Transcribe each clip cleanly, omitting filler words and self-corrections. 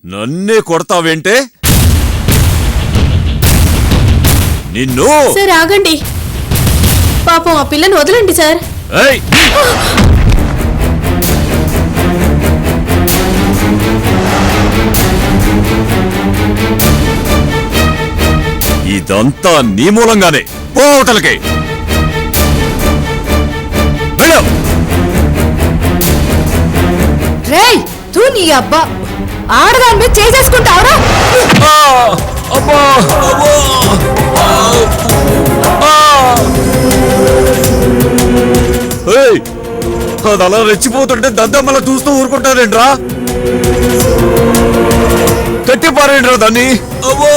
నన్నే కొడతావేంటే? నిన్ను సార్ ఆగండి, పాపం ఆ పిల్లని వదలండి సార్. ఏయ్! ఇదంతా నీ మూలంగానే. పోవటలకి వెళ్ళు. రేయ్ తూ నీ అబ్బా, ఆడదాని మీద చేసేసుకుంటావురా? అబ్బా! ఏయ్! అది అలా రెచ్చిపోతుంటే దద్దమ్మలా చూస్తూ ఊరుకుంటారేంట్రా? కట్టిపారేంట్రా దాన్ని? అబ్బా!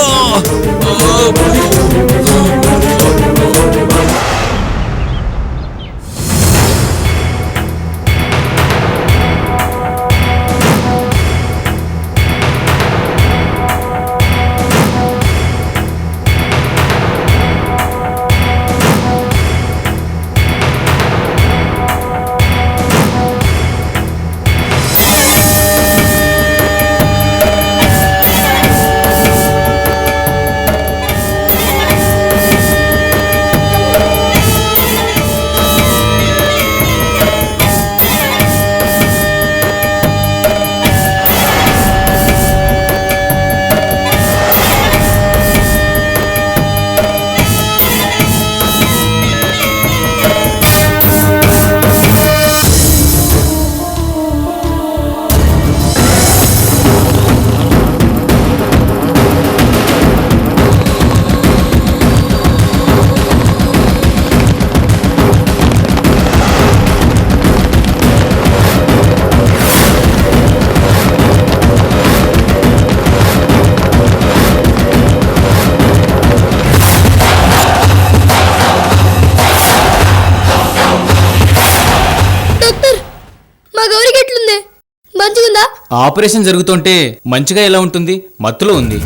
ఆపరేషన్ జరుగుతుంటే మంచిగా ఎలా ఉంటుంది? మత్తులో ఉంది.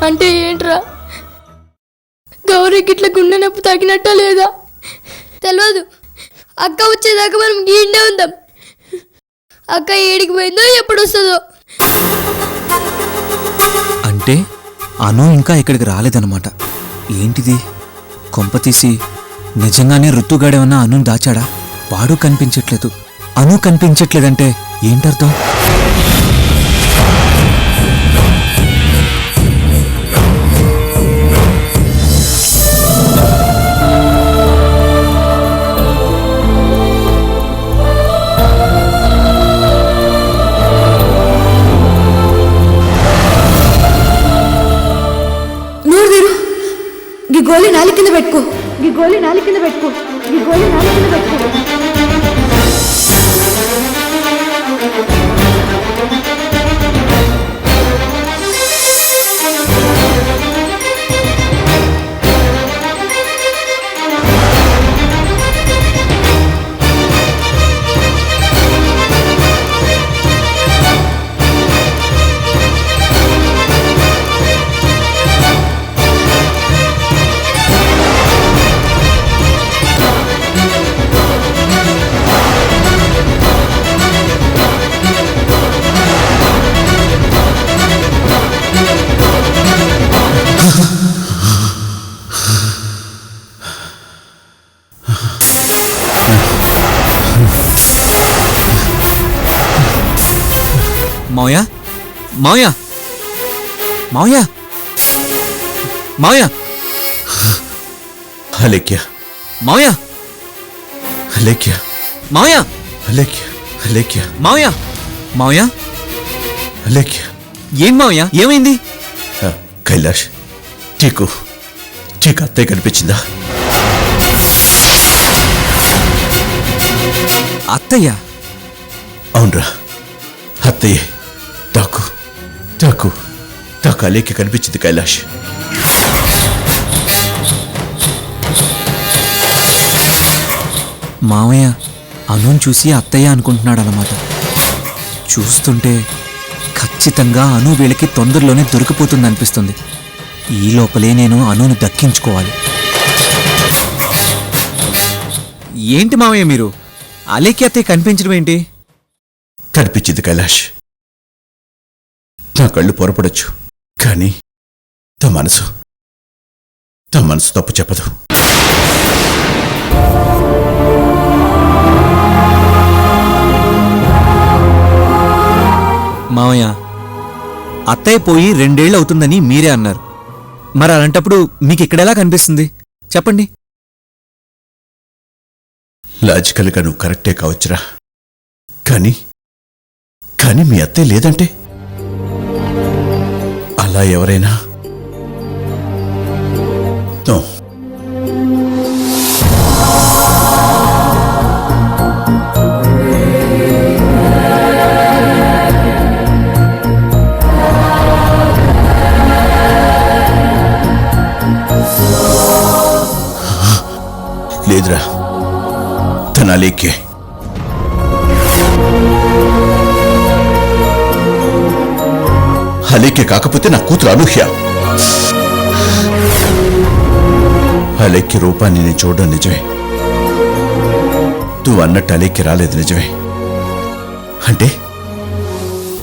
అంటే ఏంట్రా, గౌరీకి ఇట్లా గుండె నొప్పి తగ్గినట్టా లేదా తెలియదు. అక్క వచ్చేదాకా మనం గీండే ఉందాం. అక్క ఏడికి పోయిందో ఎప్పుడు వస్తుందో. అంటే అను ఇంకా ఇక్కడికి రాలేదన్నమాట. ఏంటిది? కొంపతీసి నిజంగానే ఋతుగాడేమన్నా అను దాచాడా? వాడు కనిపించట్లేదు, అను కనిపించట్లేదంటే ఏంటర్థం? గోలి నాలి కింద పెట్టుకో, ఈ గోలి నాలి కింద పెట్టుకో, ఈ గోలి నాలి కింద పెట్టుకో. మావయ్య, మావయ్య, మావయ్య, మావయ్య, అలేఖ్య, మావయ్య, అలేఖ్య, మావయ్య, అలేఖ్య, అలేఖ్య, మావయ్య, మావయ్య, అలేఖ్య. ఏం మావయ్య, ఏమైంది? కైలాష్, టీకు అత్తయ్య కనిపించిందా? అత్తయ్య? అవునరా, అత్తయ్యే. టాకు అలేఖ్య కనిపించింది కైలాష్. మావయ్య అనుని చూసి అత్తయ్య అనుకుంటున్నాడు అన్నమాట. చూస్తుంటే ఖచ్చితంగా అను వీళ్ళకి తొందరలోనే దొరికిపోతుందనిపిస్తుంది. ఈ లోపలే నేను అనుని దక్కించుకోవాలి. ఏంటి మావయ్య మీరు అలేకి అత్తయ్య కనిపించడం ఏంటి? కనిపించింది కైలాష్. నా కళ్ళు పొరపడొచ్చు, కానీ తా మనసు తప్పు చెప్పదు. మావయ్య, అత్తయ్య పోయి 2 ఏళ్ళు అవుతుందని మీరే అన్నారు. మరి అలాంటప్పుడు మీకు ఇక్కడెలా కనిపిస్తుంది చెప్పండి? లాజికల్గా నువ్వు కరెక్టే కావచ్చురా, కానీ మీ అత్తయ్య లేదంటే అలా ఎవరైనా నో. లేదురా, తన అలేకే. అలేకే కాకపోతే నా కూతురు అనూహ్య. అలేఖ్య రూపాన్ని నేను చూడడం నిజమే. నువ్వు అన్నట్టు అలేఖ్య రాలేదు నిజమే. అంటే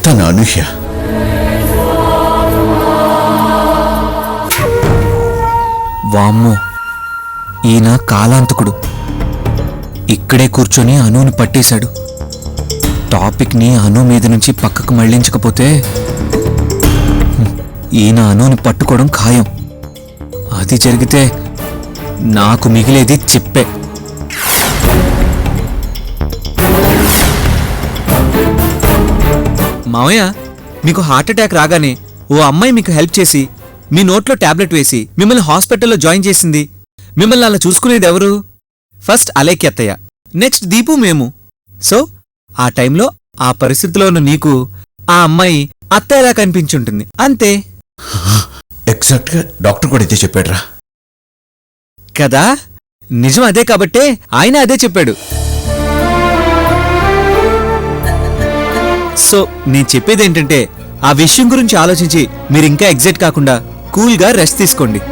తన అనూహ్య. వామ్మో, ఈయన కాలాంతకుడు. ఇక్కడే కూర్చొని అనుని పట్టేశాడు. టాపిక్ని అను మీద నుంచి పక్కకు మళ్లించకపోతే ఈయన అనుని పట్టుకోవడం ఖాయం. అది జరిగితే నాకు మిగిలేది చెప్పే. మావయ్య, మీకు హార్ట్ అటాక్ రాగానే ఓ అమ్మాయి మీకు హెల్ప్ చేసి మీ నోట్లో టాబ్లెట్ వేసి మిమ్మల్ని హాస్పిటల్లో జాయిన్ చేసింది. మిమ్మల్ని అలా చూసుకునేది ఎవరు? ఫస్ట్ అలేఖ్య అత్తయ్య, నెక్స్ట్ దీపు, మేము. సో ఆ టైంలో ఆ పరిస్థితిలో ఉన్న నీకు ఆ అమ్మాయి అత్తయ్యలా కనిపించుంటుంది, అంతే ఎగ్జాక్ట్గా డాక్టర్ కూడా ఇదే చెప్పాడురా. కదా? నిజం అదే కాబట్టే ఆయన అదే చెప్పాడు. సో నేను చెప్పేదేంటంటే ఆ విషయం గురించి ఆలోచించి మీరింకా ఎగ్జైట్ కాకుండా కూల్గా రెస్ట్ తీసుకోండి.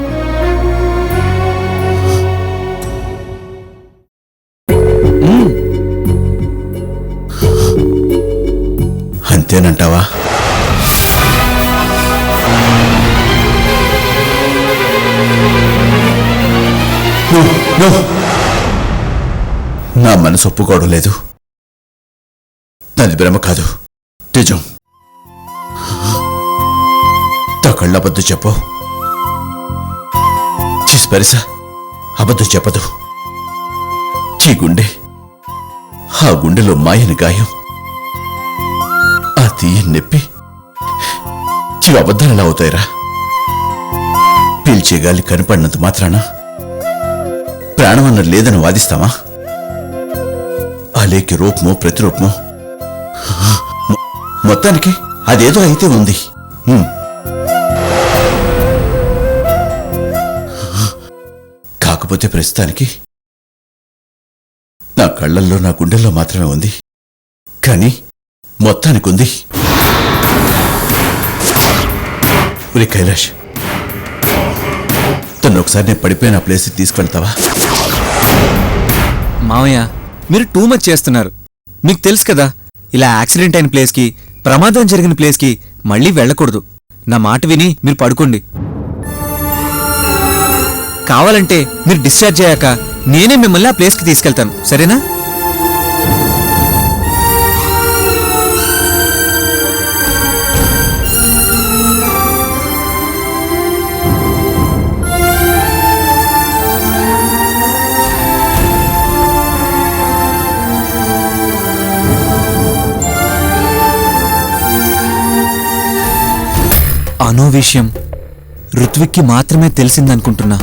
అంతేనంటావా? నా మనసు ఒప్పుకోవడం లేదు. నాది భ్రమ కాదు, నిజం. తా కళ్ళ అబద్ధం చెప్పు. స్పరిశ అబద్ధం చెప్పదు. చీ గుండె, ఆ గుండెలో మాయని గాయం, ఆ తీయని నొప్పి, ఇవి అబద్ధాలు ఎలా అవుతాయిరా? పీల్చే గాలి కనపడినంత మాత్రాన ప్రాణమన్న లేదని వాదిస్తామా? అలేకి రూపమో ప్రతిరూపమో, మొత్తానికి అదేదో అయితే ఉంది. కాకపోతే ప్రస్తుతానికి నా కళ్ళల్లో నా గుండెల్లో మాత్రమే ఉంది, కానీ మొత్తానికి ఉంది. ఒరే కైలాష్, తను ఒకసారి నేను పడిపోయిన ఆ ప్లేస్కి తీసుకెళ్తావా? మావయ్య, మీరు టూ మచ్ చేస్తున్నారు. మీకు తెలుసు కదా, ఇలా యాక్సిడెంట్ అయిన ప్లేస్కి, ప్రమాదం జరిగిన ప్లేస్కి మళ్ళీ వెళ్ళకూడదు. నా మాట విని మీరు పడుకోండి. కావాలంటే మీరు డిశ్చార్జ్ అయ్యాక నేనే మిమ్మల్ని ఆ ప్లేస్కి తీసుకెళ్తాను, సరేనా? అను విషయం ఋత్విక్కి మాత్రమే తెలిసిందనుకుంటున్నా.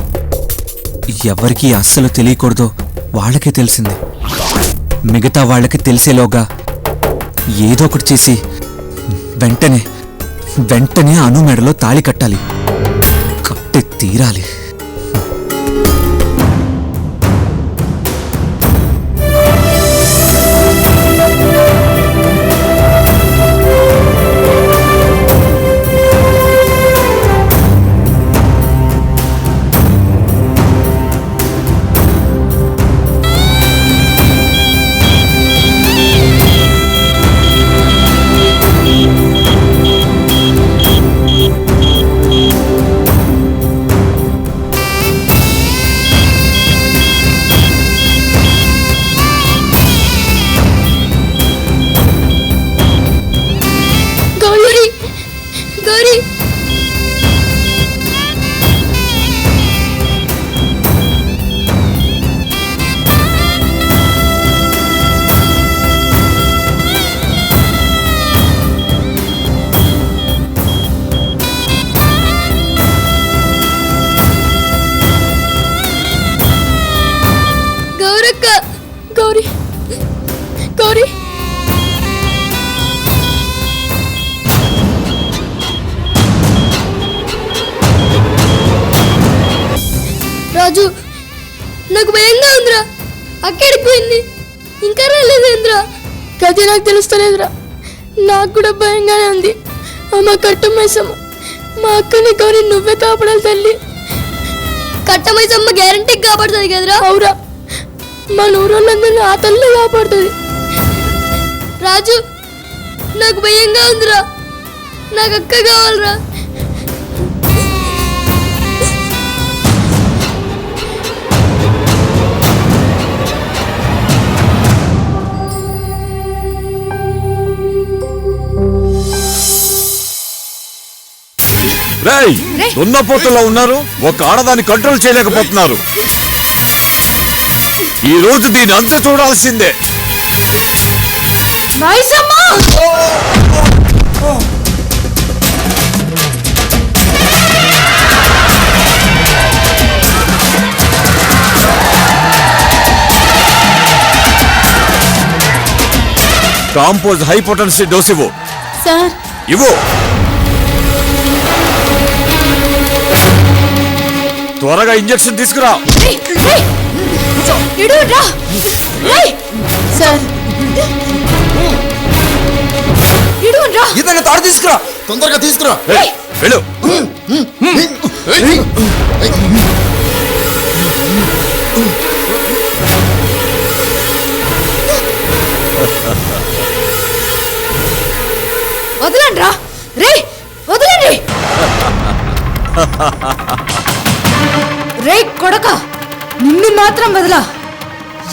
ఎవరికి అస్సలు తెలియకూడదో వాళ్ళకే తెలిసింది. మిగతా వాళ్ళకి తెలిసేలోగా ఏదో ఒకటి చేసి వెంటనే అను మెడలో తాళి కట్టాలి. కట్టి తీరాలి. సారీ. రాజు, నాకు భయంగా ఉందిరా. అక్కడికి పోయింది, ఇంకా రాలేదేంద్రా. గది నాకు తెలుస్తలేదురా. నాకు కూడా భయంగానే ఉంది. అమ్మ కట్టమైసమ్మ, మా అక్కని కానీ నువ్వే కాపాడాలి తల్లి. కట్టమైసమ్మ గ్యారంటీ కాపాడుతుంది కదరా. అవురా, మన ఊరోళ్ళందరినీ ఆ తల్లి కాపాడుతుంది. రాజు, నాకు భయంగా ఉందిరా. నాకు అక్క కావాలరా. రేయ్, దున్నపోతుల్లో ఉన్నారు, ఒక ఆడదాన్ని కంట్రోల్ చేయలేకపోతున్నారు. ఈ రోజు దీని అంత చూడాల్సిందే. కాంపోజ్ హై పొటెన్సీ డోస్ ఇవ్వు. సార్, ఇవ్వు. త్వరగా ఇంజెక్షన్ తీసుకురా. ఇతను తాడు తీసుకురా, తొందరగా తీసుకురా. వెళ్ళు. వదలండి రా. రే, వదలండి. రే కొడక, నిన్ను మాత్రం వదలా.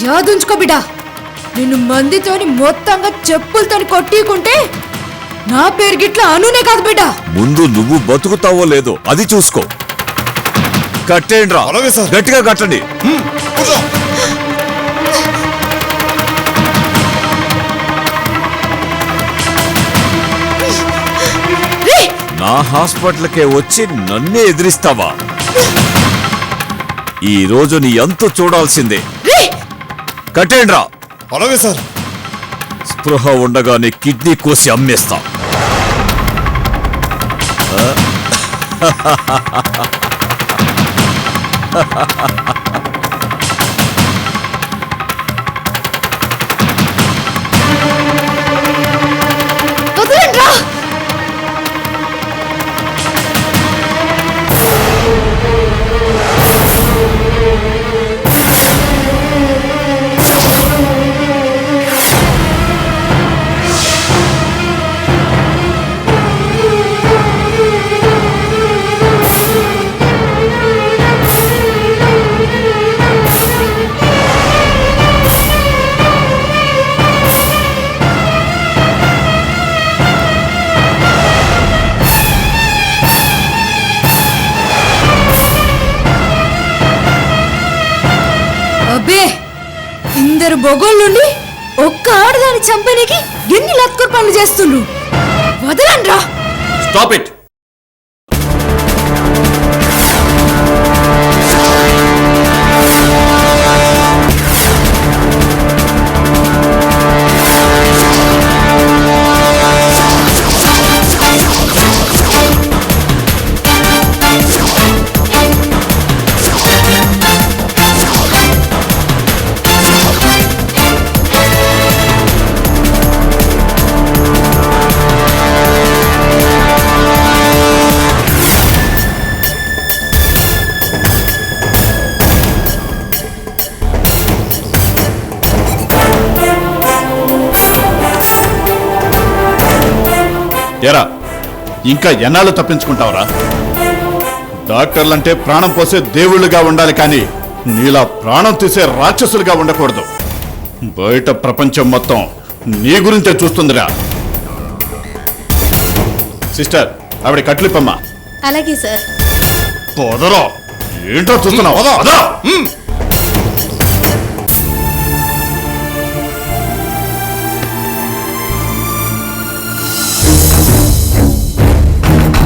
యాదుంచుకో బిడ్డ. నిన్ను మందితోని మొత్తంగా చెప్పులతోని కొట్టికుంటే నా పేరు గిట్ల అనునే కాదు బిడ్డ. ముందు నువ్వు బతుకుతావో లేదో అది చూసుకో. కట్టేయండి రా. అలాగే సార్. గట్టిగా కట్టండి. నా హాస్పిటల్కే వచ్చి నన్నే ఎదిరిస్తావా? ఈ రోజు నీ అంతు చూడాల్సిందే. కట్టేయండి రా. అలాగే సార్. స్పృహ ఉండగానే కిడ్నీ కోసి అమ్మేస్తా. ఇందరు బొగోళ్ళ నుండి ఒక్క ఆడదాన్ని చంపడానికి ఎన్ని లత్కూర్ పనులు చేస్తుండ్రు. వదలండి రా. Stop it. ఏరా, ఇంకా ఎన్నాళ్ళు తప్పించుకుంటావురా? డాక్టర్లంటే ప్రాణం పోసే దేవుళ్ళుగా ఉండాలి, కానీ నీలా ప్రాణం తీసే రాక్షసులుగా ఉండకూడదు. బయట ప్రపంచం మొత్తం నీ గురించే చూస్తుందిరా. సిస్టర్, ఆవిడ కట్లిప్పమ్మా. అలాగే సార్. పొదరో ఏంటో చూస్తున్నావు?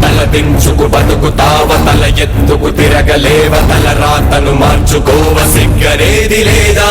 తలదించుకు బతుకుతావ, తల ఎత్తుకు తిరగలేవ, తల రాతను మార్చుకోవ, సిగ్గనేది లేదా?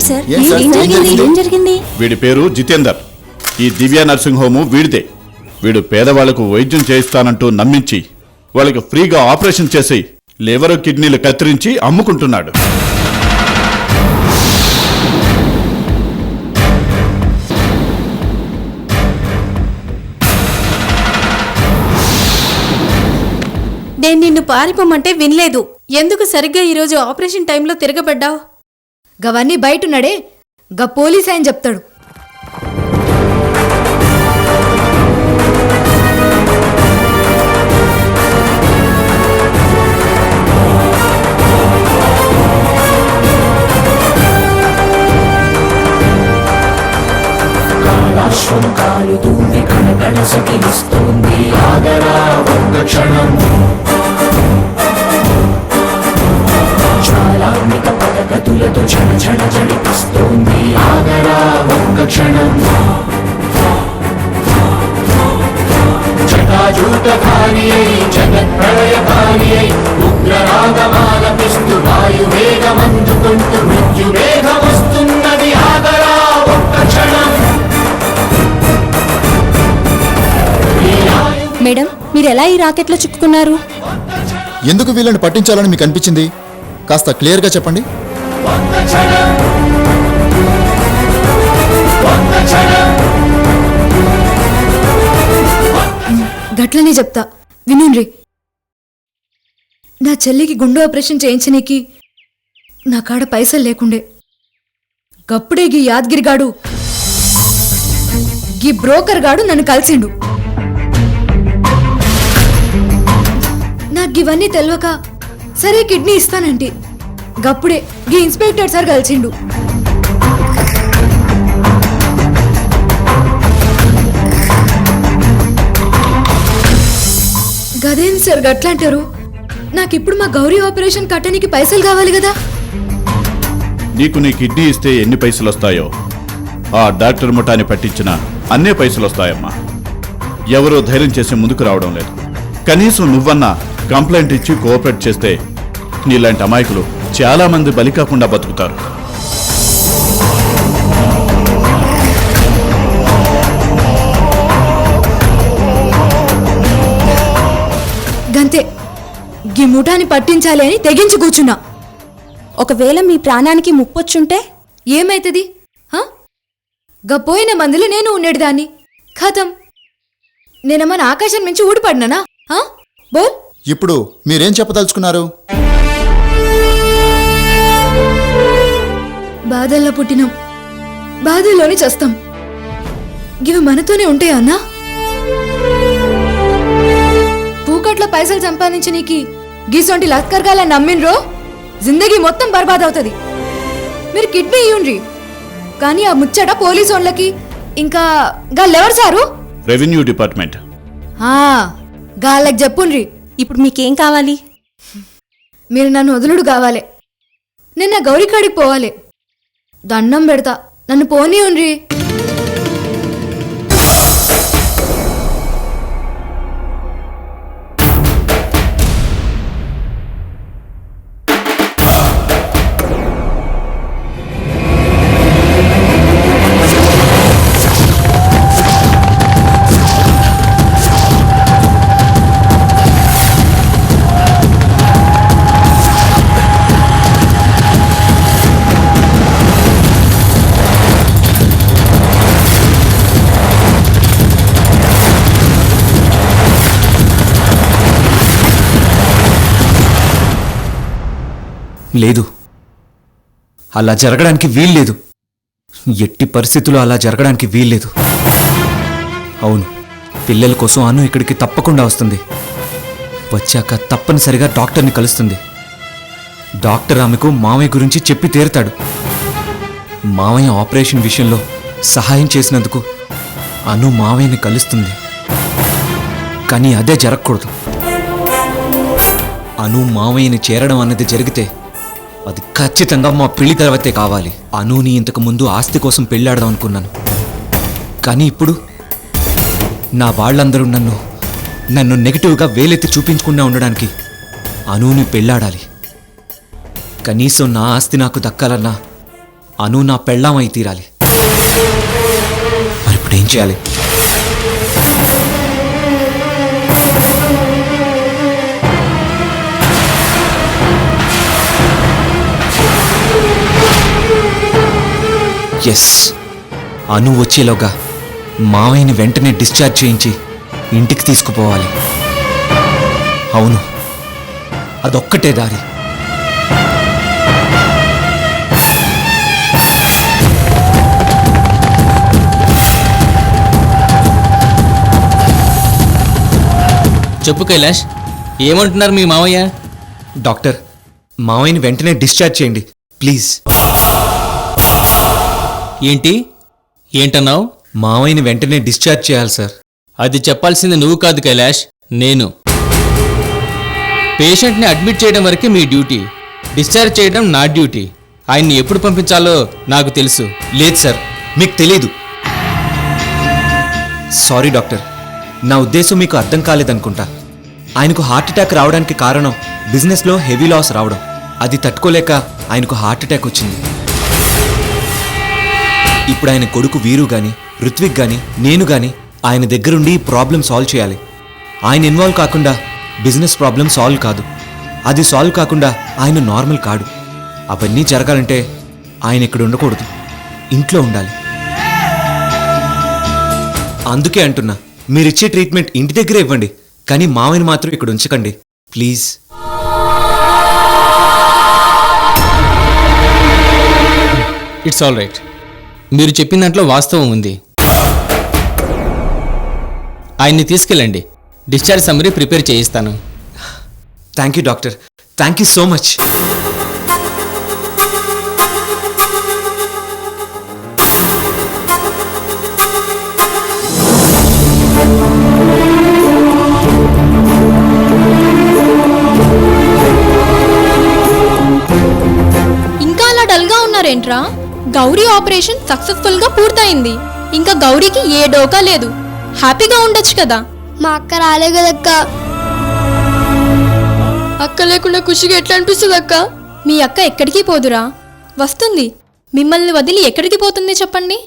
సార్ ఏం సార్? ఏం జరిగింది ఏం జరిగింది వీడి పేరు జితేందర్. ఈ దివ్య నర్సింగ్ హోము వీడిదే. వీడు పేదవాళ్లకు వైద్యం చేయిస్తానంటూ నమ్మించి వాళ్ళకి ఫ్రీగా ఆపరేషన్ చేసి లివర్ కిడ్నీలు కత్తిరించి అమ్ముకుంటున్నాడు. నేను నిన్ను పారిపోమంటే వినలేదు. ఎందుకు సరిగ్గా ఈరోజు ఆపరేషన్ టైంలో తిరగబడ్డావు? గవన్నీ బయటున్నాడే గా పోలీస్ ఆయన చెప్తాడు. కాలుతుంది కనకడ సకిలిస్తుంది ఆగరా ఒక్క క్షణం జ్వాలాత్మిక పదగతులతో క్షణ క్షణ జడిపిస్తోంది ఆగరా ఒక్క క్షణం జటాజూటధారి అయి జగత్ప్రళయకారి అయి ఉగ్రరాగమాలపిస్తూ వాయువేగమందుకుంటూ మృత్యువేగమొస్తున్నది ఆగరా ఒక్క క్షణం. మేడం, మీరు ఎలా ఈ రాకెట్లో చిక్కుకున్నారు? ఎందుకు వీళ్ళని పట్టించాలని మీకు అనిపించింది? కాస్త క్లియర్గా చెప్పండి. గట్లనే చెప్తా వినుండ్రి. నా చెల్లికి గుండె ఆపరేషన్ చేయించనీకి నా కాడ పైసలు లేకుండే. గప్పుడే గీ యాద్గిరిగాడు గీ బ్రోకర్ గాడు నన్ను కలిసిండు. నాకు ఇవన్నీ తెలియక సరే కిడ్నీ ఇస్తానంటే గప్పుడే గీ ఇన్స్పెక్టర్ సార్ కలిసిండు. గదేంది సార్ గట్లంటారు? నాకిప్పుడు మా గౌరీ ఆపరేషన్ కట్టడానికి పైసలు కావాలి కదా. నీకు నీ కిడ్నీ ఇస్తే ఎన్ని పైసలు వస్తాయో ఆ డాక్టర్ ముఠాన్ని పట్టించిన అన్నే పైసలు వస్తాయమ్మా. ఎవరో ధైర్యం చేసి ముందుకు రావడం లేదు. కనీసం నువ్వన్నా కంప్లైంట్ ఇచ్చి కోఆపరేట్ చేస్తే నీలాంటి అమాయకులు చాలా మంది బలి కాకుండా బతుకుతారు. గంతే, గీ ముఠాన్ని పట్టించాలి అని తెగించి కూర్చున్నా. ఒకవేళ మీ ప్రాణానికి ముప్పొచ్చుంటే ఏమైతుంది? గపోయిన మందులు నేను ఉండేదాన్ని. ఖతం, నేనమ్మని ఆకాశం నుంచి ఊడిపడినానా? బోల్. ఇప్పుడు మీరేం చెప్పదలుచుకున్నారు? బాధల్లో పుట్టినాం, బాధల్లోనే చస్తాం. ఇవి మనతోనే ఉంటాయా అన్నా? పూకట్ల పైసలు సంపాదించి నీకి గీసొంటి లస్కర్గాల నమ్మిన్రో జిందగీ మొత్తం బర్బాద్ అవుతుంది. మీరు కిడ్నీ ఇయ్యుండ్రి, కానీ ఆ ముచ్చట పోలీసు వాళ్ళకి ఇంకా గాళ్ళెవరు సారు? Revenue department. గాళ్ళకి చెప్పుండ్రి. ఇప్పుడు మీకేం కావాలి? మీరు నన్ను వదులుడు కావాలి. నేను నా గౌరీ కాడికి పోవాలి. దండం పెడతా, నన్ను పోనీ ఉండ్రి. లేదు, అలా జరగడానికి వీల్లేదు. ఎట్టి పరిస్థితుల్లో అలా జరగడానికి వీల్లేదు. అవును, పిల్లల కోసం అను ఇక్కడికి తప్పకుండా వస్తుంది. వచ్చాక తప్పనిసరిగా డాక్టర్ని కలుస్తుంది. డాక్టర్ ఆమెకు మామయ్య గురించి చెప్పి తీరుతాడు. మామయ్య ఆపరేషన్ విషయంలో సహాయం చేసినందుకు అను మామయ్యని కలుస్తుంది. కానీ అదే జరగకూడదు. అను మామయ్యని చేరడం అన్నది జరిగితే అది ఖచ్చితంగా మా పెళ్లి తర్వాతే కావాలి. అనుని ఇంతకు ముందు ఆస్తి కోసం పెళ్ళాడదాం అనుకున్నాను, కానీ ఇప్పుడు నా వాళ్ళందరూ నన్ను నెగిటివ్గా వేలెత్తి చూపించకుండా ఉండడానికి అనుని పెళ్ళాడాలి. కనీసం నా ఆస్తి నాకు దక్కాలన్నా అను నా పెళ్ళాం అయి తీరాలి. మరి ఇప్పుడు ఏం చేయాలి? ఎస్, అను వచ్చేలోగా మావయ్యని వెంటనే డిశ్చార్జ్ చేయించి ఇంటికి తీసుకుపోవాలి. అవును, అదొక్కటే దారి. చెప్పు కైలాష్, ఏమంటున్నారు మీ మావయ్య? డాక్టర్, మావయ్యని వెంటనే డిశ్చార్జ్ చేయండి ప్లీజ్. ఏంటన్నావు? మావయ్యని వెంటనే డిశ్చార్జ్ చేయాలి సార్. అది చెప్పాల్సింది నువ్వు కాదు కైలాష్, నేను. పేషెంట్ని అడ్మిట్ చేయడం వరకే మీ డ్యూటీ, డిశ్చార్జ్ చేయడం నా డ్యూటీ. ఆయన్ని ఎప్పుడు పంపించాలో నాకు తెలుసు. లేదు సార్, మీకు తెలీదు. సారీ డాక్టర్, నా ఉద్దేశం మీకు అర్థం కాలేదనుకుంటా. ఆయనకు హార్ట్ అటాక్ రావడానికి కారణం బిజినెస్లో హెవీ లాస్ రావడం. అది తట్టుకోలేక ఆయనకు హార్ట్ అటాక్ వచ్చింది. ఇప్పుడు ఆయన కొడుకు వీరు గాని, ఋత్విక్ గాని, నేను గాని ఆయన దగ్గరుండి ఈ ప్రాబ్లం సాల్వ్ చేయాలి. ఆయన ఇన్వాల్వ్ కాకుండా బిజినెస్ ప్రాబ్లం సాల్వ్ కాదు. అది సాల్వ్ కాకుండా ఆయన నార్మల్ కాడు. అవన్నీ జరగాలంటే ఆయన ఇక్కడ ఉండకూడదు, ఇంట్లో ఉండాలి. అందుకే అంటున్నా, మీరిచ్చే ట్రీట్మెంట్ ఇంటి దగ్గరే ఇవ్వండి, కానీ మావయ్యని మాత్రం ఇక్కడ ఉంచకండి ప్లీజ్. It's all right. మీరు చెప్పిన దాంట్లో వాస్తవం ఉంది. ఆయన్ని తీసుకెళ్ళండి, డిశ్చార్జ్ సమ్మరీ ప్రిపేర్ చేయిస్తాను. Thank you doctor, thank you so much. ఇంకా అలా డల్గా ఉన్నారేంట్రా? గౌరీ ఆపరేషన్ సక్సెస్ఫుల్ గా పూర్తయింది. ఇంకా గౌరీకి ఏ డోకా లేదు. హ్యాపీగా ఉండొచ్చు కదా. మా అక్క రాలే కదక్క. అక్క లేకుండా ఖుషిగా ఎట్లా అనిపిస్తుంది అక్క? మీ అక్క ఎక్కడికి పోదురా, వస్తుంది. మిమ్మల్ని వదిలి ఎక్కడికి పోతుంది చెప్పండి?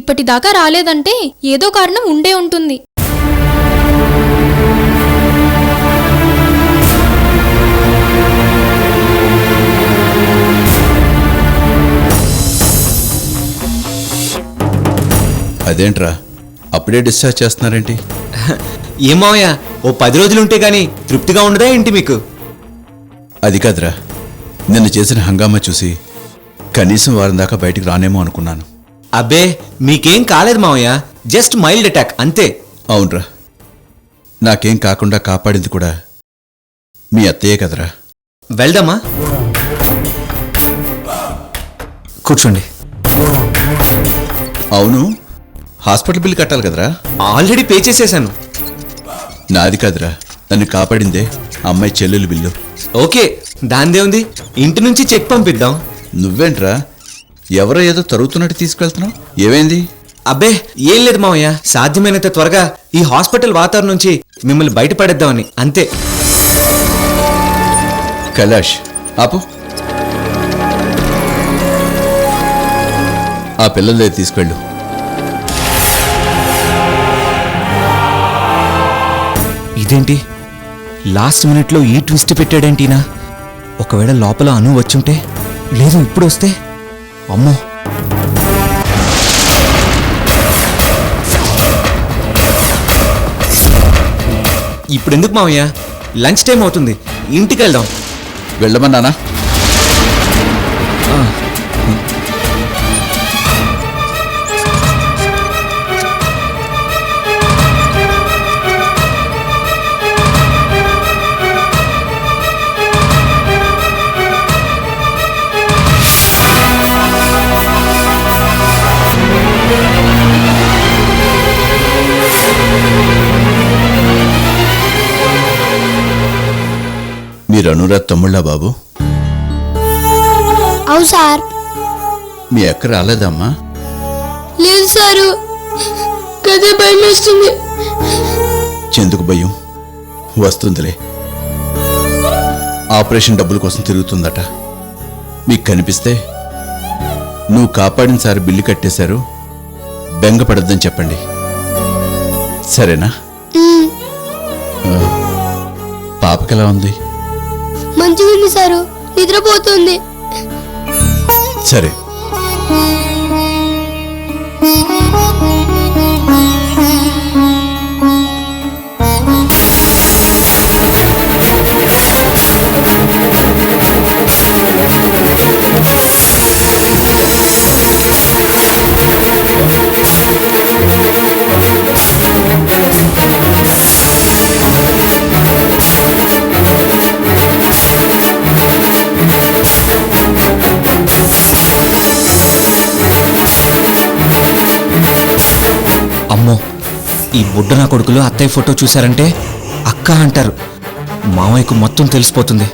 ఇప్పటిదాకా రాలేదంటే ఏదో కారణం ఉండే ఉంటుంది. అదేంట్రా అప్పుడే డిశ్చార్జ్ చేస్తున్నారేంటి? ఏమోయా, ఓ 10 రోజులుంటే గానీ తృప్తిగా ఉండదా ఏంటి మీకు? అది కాదురా, నిన్న చేసిన హంగామా చూసి కనీసం వారం దాకా బయటికి రానేమో అనుకున్నాను. అబ్బే, మీకేం కాలేదు మావయ్య, జస్ట్ మైల్డ్ అటాక్ అంతే. అవునరా, నాకేం కాకుండా కాపాడింది కూడా మీ అత్తయ్యే కదరా. వెళ్దామా? కూర్చోండి. అవును, హాస్పిటల్ బిల్ కట్టాలి కదరా? ఆల్రెడీ పే చేసేశాను. నాది కాదురా, నన్ను కాపాడిందే అమ్మాయి చెల్లెలు బిల్లు. ఓకే, దాందే ఉంది, ఇంటి నుంచి చెక్ పంపిద్దాం. నువ్వేంట్రా ఎవరో ఏదో తరుగుతున్నట్టు తీసుకెళ్తున్నావు? ఏమైంది? అబ్బే ఏం లేదు మావయ్య, సాధ్యమైనంత త్వరగా ఈ హాస్పిటల్ వాతావరణం నుంచి మిమ్మల్ని బయటపడేద్దామని అంతే. కైలాష్ ఆపు. ఆ పిల్లలే తీసుకెళ్ళు. ఇదేంటి లాస్ట్ మినిట్లో ఈ ట్విస్ట్ పెట్టాడేంటినా? ఒకవేళ లోపల అను వచ్చుంటే, లేదు ఇప్పుడు వస్తే, అమ్మో. ఇప్పుడెందుకు మావయ్య, లంచ్ టైం అవుతుంది, ఇంటికి వెళ్దాం. వెళ్ళమన్నానా? మీరు అనురాధ్ తమ్ముళ్ళా బాబు? అవు సార్. మీ అక్క రాలేదమ్మా? లేదు సారు, కదే భయం వేస్తుంది. చెందుకు భయం? వస్తుందిలే. ఆపరేషన్ డబ్బుల కోసం తిరుగుతుందట. మీకు కనిపిస్తే నువ్వు కాపాడిన సార్ బిల్లు కట్టేశారు, బెంగపడొద్దని చెప్పండి. సరేనా? పాపకెలా ఉంది? మంచిగా ఉంది సారు, నిద్రపోతుంది. సరే. అమ్మో, ఈ బుడ్డ నా కొడుకులు అత్తయ్య ఫోటో చూశారంటే అక్క అంటారు. మామయ్యకు మొత్తం తెలిసిపోతుంది.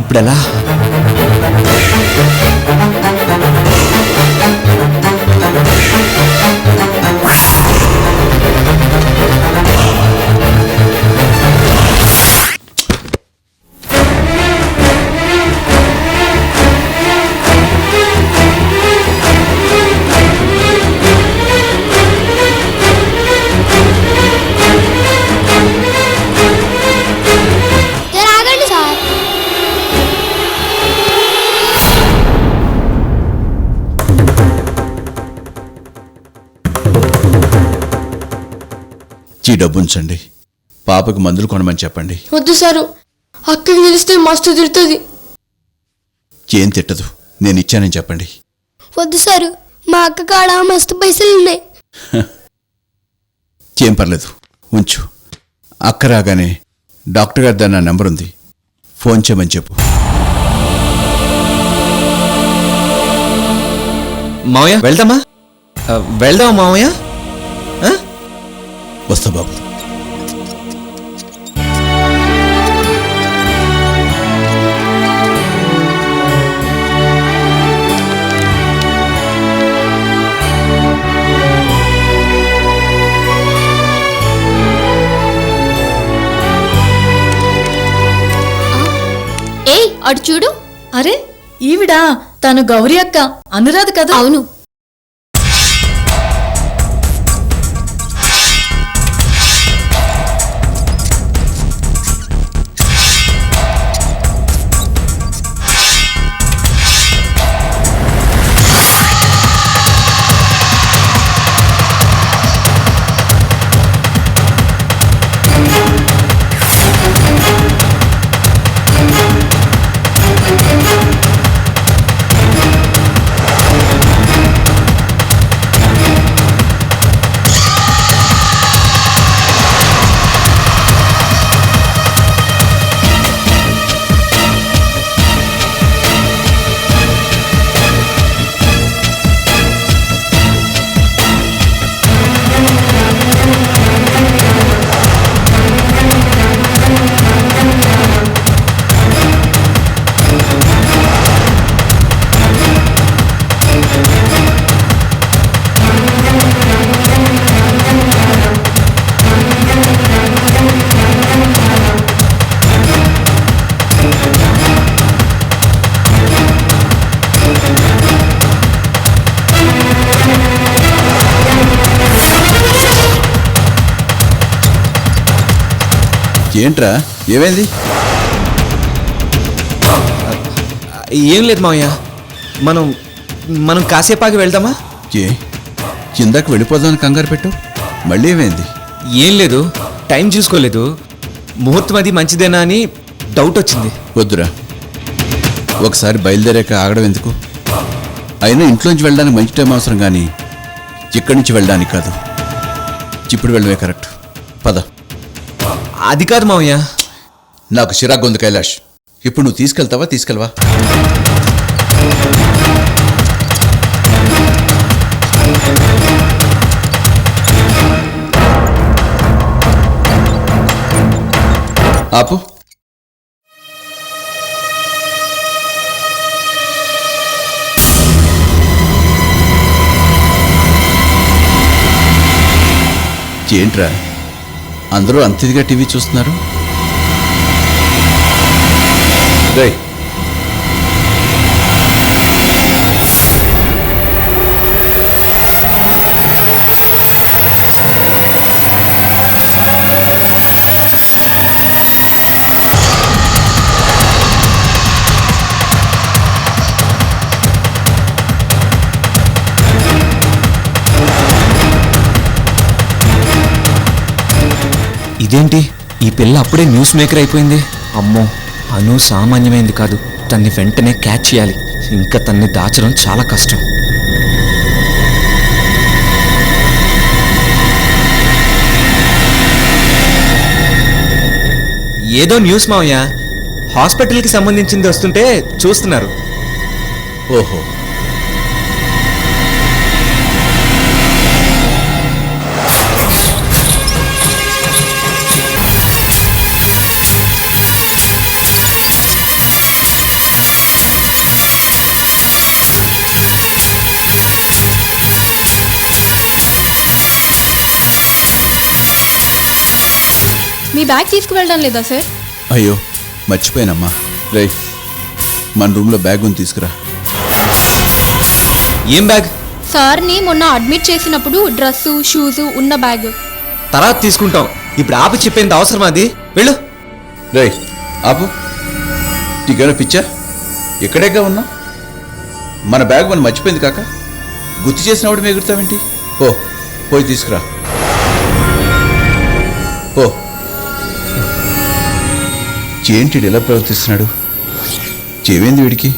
ఇప్పుడెలా? జర ఆగండి సార్. ఈ డబ్బు ఉంచండి. పాపకు మందులు కొనమని చెప్పండి. వద్దు సారు, అక్కకి తెలిస్తే మస్తు తిడుతుంది. ఏం తిట్టదు, నేను ఇచ్చానని చెప్పండి. వద్దు సారు, మా అక్క కాడ మస్తు పైసలు ఉన్నాయి. ఏం పర్లేదు, ఉంచు. అక్క రాగానే డాక్టర్ గారి దగ్గర నా నెంబర్ ఉంది, ఫోన్ చేయమని చెప్పు. మావయ్య వెళ్దామా? వెళ్దామా మావయ్య? వస్తా బాబు. ఏయ్ అటు చూడు. అరే ఈవిడా, తను గౌరీ అక్క, అనురాధ కదా? అవును. ఏంట్రా, ఏమైంది? ఏం లేదు మావయ్య, మనం మనం కాసేపాకి వెళ్దామా? ఏ ఇందాక వెళ్ళిపోదామని కంగారు పెట్టు, మళ్ళీ ఏమైంది? ఏం లేదు, టైం చూసుకోలేదు. ముహూర్తం అది మంచిదేనా అని డౌట్ వచ్చింది. వద్దురా, ఒకసారి బయలుదేరాక ఆగడం ఎందుకు? అయినా ఇంట్లోంచి వెళ్ళడానికి మంచి టైం అవసరం, కానీ ఇక్కడి నుంచి వెళ్ళడానికి కాదు. ఇప్పుడు వెళ్ళడమే కరెక్ట్. పద. అది కాదు మావయ్య. నాకు చిరాకు ఉంది కైలాష్. ఇప్పుడు నువ్వు తీసుకెళ్తావా, తీసుకెళ్ళవా? ఆపు. ఏంట్రా అందరూ అంతిదిగా టీవీ చూస్తున్నారు? రేయ్, ఇదేంటి ఈ పిల్ల అప్పుడే న్యూస్ మేకర్ అయిపోయింది. అమ్మో, అను సామాన్యమైంది కాదు. తన్ని వెంటనే క్యాచ్ చేయాలి. ఇంకా తన్ని దాచడం చాలా కష్టం. ఏదో న్యూస్ మావయ్య, హాస్పిటల్కి సంబంధించింది వస్తుంటే చూస్తున్నారు. ఓహో, మీ బ్యాగ్ తీసుకువెళ్ళడం లేదా సార్? అయ్యో మర్చిపోయానమ్మా. రే, మన రూమ్లో బ్యాగ్ ఉంది, తీసుకురా. ఏం బ్యాగ్? సార్ని మొన్న అడ్మిట్ చేసినప్పుడు డ్రెస్సు షూజు ఉన్న బ్యాగ్. తర్వాత తీసుకుంటాం. ఇప్పుడు ఆపి చెప్పేంత అవసరం అది? వెళ్ళు. రే ఆపు, నీకేమైనా పిచ్చా? ఎక్కడెక్కడ ఉన్నా మన బ్యాగ్ మనం మర్చిపోయింది కాక, గుర్తు చేసినప్పుడు మిగులుతావేంటి? ఓ పోయి తీసుకురా. ఓ ఏంటి ఎలా ప్రవర్తిస్తున్నాడు? చెవేంది వీడికి?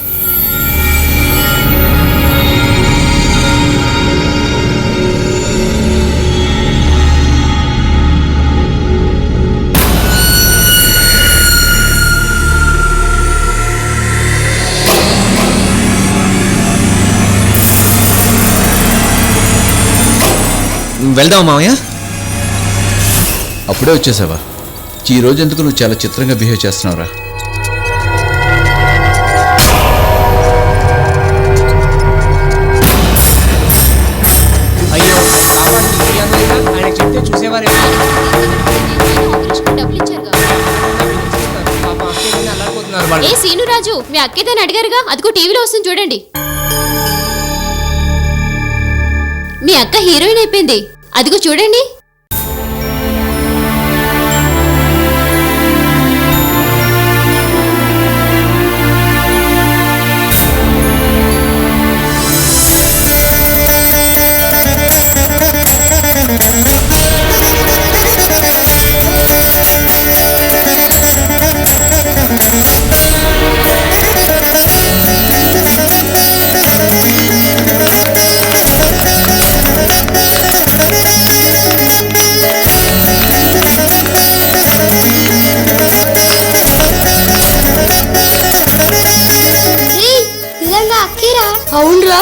వెళ్దాం మావయ్య. అప్పుడే వచ్చేసావా? ఈ రోజు ఎందుకు నువ్వు చాలా చిత్రంగా బిహేవ్ చేస్తున్నావురా? అయ్యో ఆయన చెప్తే చూసేవారే. ఏ సీనురాజు, మీ అక్కేదని అడిగారుగా, అదిగో టీవీలో వస్తుంది చూడండి. మీ అక్క హీరోయిన్ అయిపోయింది, అదిగో చూడండి. అవునరా,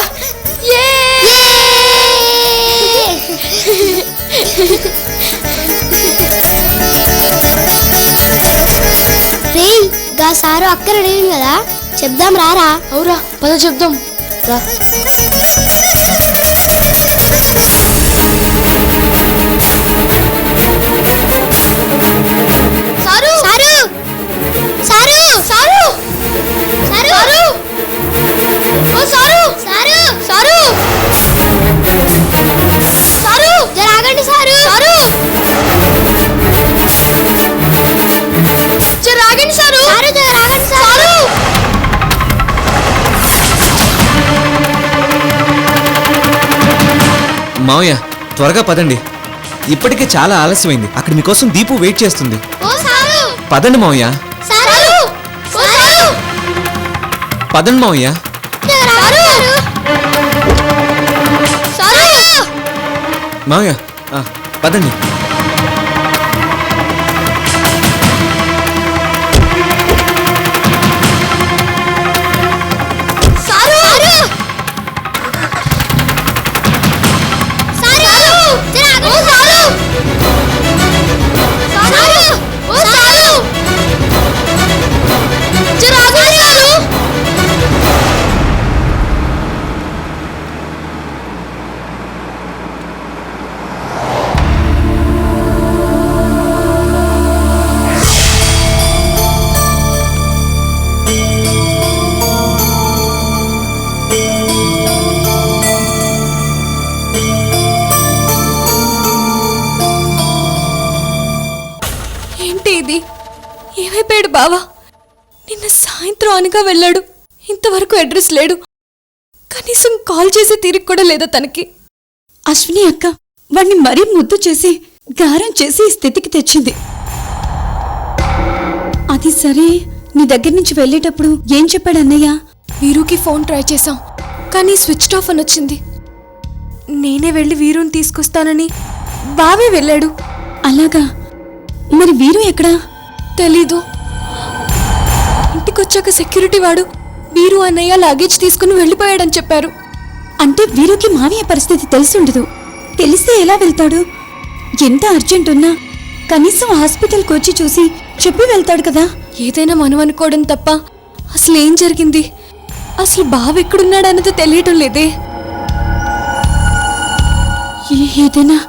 రే గా సారు అక్క రెడీ కదా, చెప్దాం రారా. అవురా, పద చెప్దాం రా. Sir sir sir sir sir ఓ సారు సారు సారు సారు, జర ఆగండి సారు. సారు జర ఆగండి సారు. సారు జర ఆగండి సారు. మావయ్య త్వరగా పదండి, ఇప్పటికే చాలా ఆలస్యమైంది. అక్కడ మీకోసం దీపు వెయిట్ చేస్తుంది. ఓ సారు. పదండి మావయ్య. సారు ఓ సారు. పదండి మావయ్య. జర ఆగండి సారు. సారు మావయ్య పదండి. సారు సారు జర ఆగండి. ఓ సారు సారు ఓ సారు జర ఆగండి సారు. ఏంటి ఇది? ఏమైపోయాడు బావా? నిన్న సాయంత్రం అనగా వెళ్ళాడు, ఇంతవరకు అడ్రస్ లేడు. కనీసం కాల్ చేసి తీరిక కూడా లేదా తనకి. అశ్విని అక్క వాణ్ణి మరీ ముద్దు చేసి గారం చేసి ఈ స్థితికి తెచ్చింది. అది సరే, నీ దగ్గర నుంచి వెళ్ళేటప్పుడు ఏం చెప్పాడు అన్నయ్య? వీరుకి ఫోన్ ట్రై చేశాం, కానీ స్విచ్ ఆఫ్ అని వచ్చింది. నేనే వెళ్ళి వీరుని తీసుకొస్తానని బావే వెళ్ళాడు. అలాగా? మరి వీరు ఎక్కడా? తెలీదు. ఇంటికొచ్చాక సెక్యూరిటీ వాడు వీరు అన్నయ్య లగేజ్ తీసుకుని వెళ్ళిపోయాడని చెప్పారు. అంటే వీరుకి మావయ్య పరిస్థితి తెలిసి ఉండదు. తెలిస్తే ఎలా వెళ్తాడు? ఎంత అర్జెంట్ ఉన్నా కనీసం హాస్పిటల్కి వచ్చి చూసి చెప్పి వెళ్తాడు కదా. ఏదైనా మనం అనుకోవడం తప్ప అసలు ఏం జరిగింది, అసలు బావ ఎక్కడున్నాడన్నది తెలియటం లేదే. ఏదైనా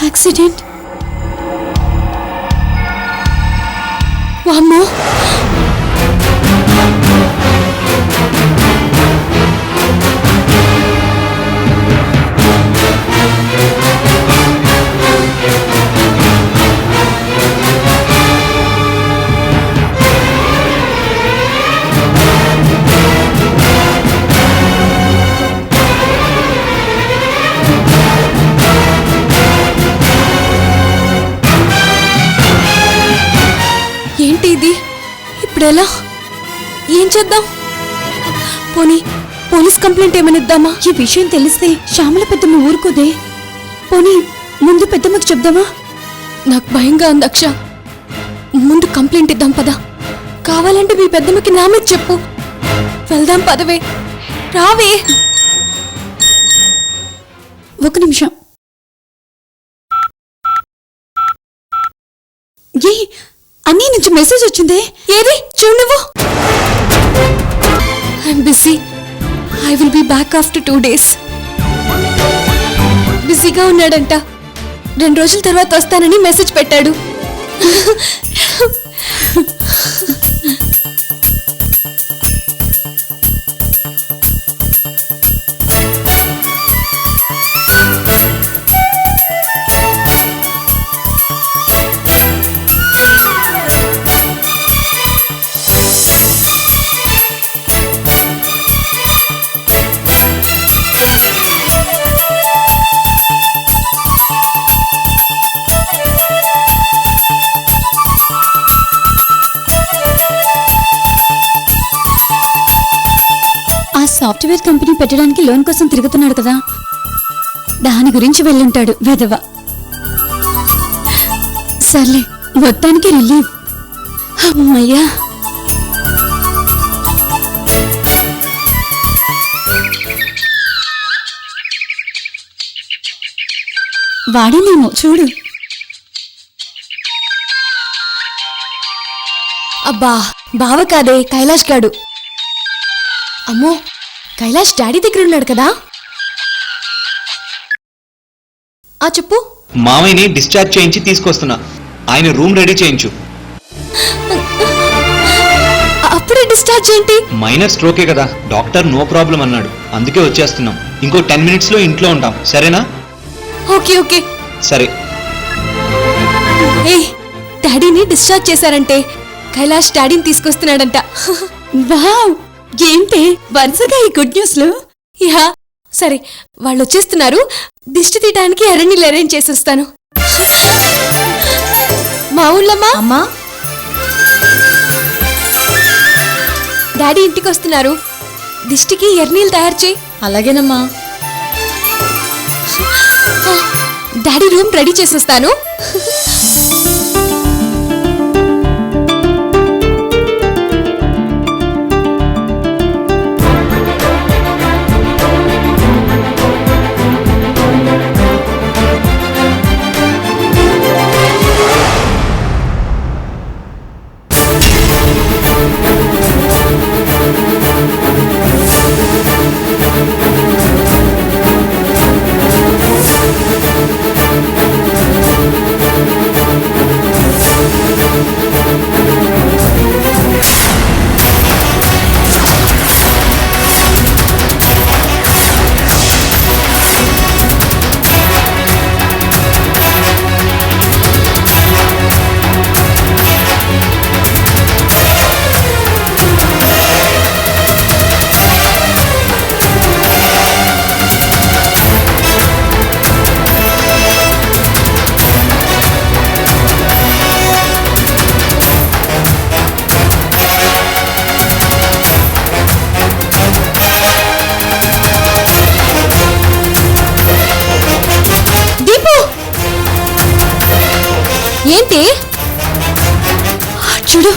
యాక్సిడెంట్? వామ్మో, ఏంటి ఇది? ఇప్పుడెలా? ఏం చేద్దాం? పోనీ పోలీస్ కంప్లైంట్ ఏమని ఇద్దామా? ఈ విషయం తెలిస్తే శ్యామల పెద్దమ్మ ఊరుకోదే. పోనీ ముందు పెద్దమ్మకి చెప్దామా? నాకు భయంగా ఉంది అక్ష. ముందు కంప్లైంట్ ఇద్దాం పదా. కావాలంటే మీ పెద్దమ్మకి నా మీద చెప్పు. వెళ్దాం పదవే, రావే. ఒక నిమిషం. ఏ అన్నీ నుంచి మెసేజ్ వచ్చిందే. ఏది చూడు నువ్వు. I'm busy, I will be back after 2 days. బిజీగా ఉన్నాడంట. 2 రోజుల తర్వాత వస్తానని మెసేజ్ పెట్టాడు. సాఫ్ట్వేర్ కంపెనీ పెట్టడానికి లోన్ కోసం తిరుగుతున్నాడు కదా, దాని గురించి వెళ్ళుంటాడు వెధవ. సర్లే, మొత్తానికి రిలీఫ్. అమ్మయ్యా. వాడేనేమో చూడు. అబ్బా, బావ కాదే, కైలాష్ గాడు. అమ్మో, కైలాష్ డాడీ దగ్గర ఉన్నాడు కదా. ఆ చెప్పు. మామయ్యని డిశ్చార్జ్ చేయించి తీసుకొస్తున్నా, ఆయన రూమ్ రెడీ చేయించు. అప్పుడే డిశ్చార్జ్ ఏంటి? మైనర్ స్ట్రోకే కదా, డాక్టర్ నో ప్రాబ్లం అన్నాడు, అందుకే వచ్చేస్తున్నాం. ఇంకో 10 minutes లో ఇంట్లో ఉంటాం, సరేనా? ఓకే ఓకే సరే. ఏ, డాడీని డిశ్చార్జ్ చేశారంటే కైలాష్ డాడీని తీసుకొస్తున్నాడంట. వావ్, ఏంటి వరుసగా ఈ గుడ్ న్యూస్ లో? యా, సరే వాళ్ళు వచ్చేస్తున్నారు. దిష్టి తీయడానికి అరణ్యలు అరేంజ్ చేసి వస్తాను. మా ఊళ్ళమ్మా, అమ్మా, డాడీ ఇంటికి వస్తున్నారు. దిష్టికి ఎర్నీళ్ళు తయారు చేయి. అలాగేనమ్మా. డాడీ రూమ్ రెడీ చేసేస్తాను. ఏంటి చూడు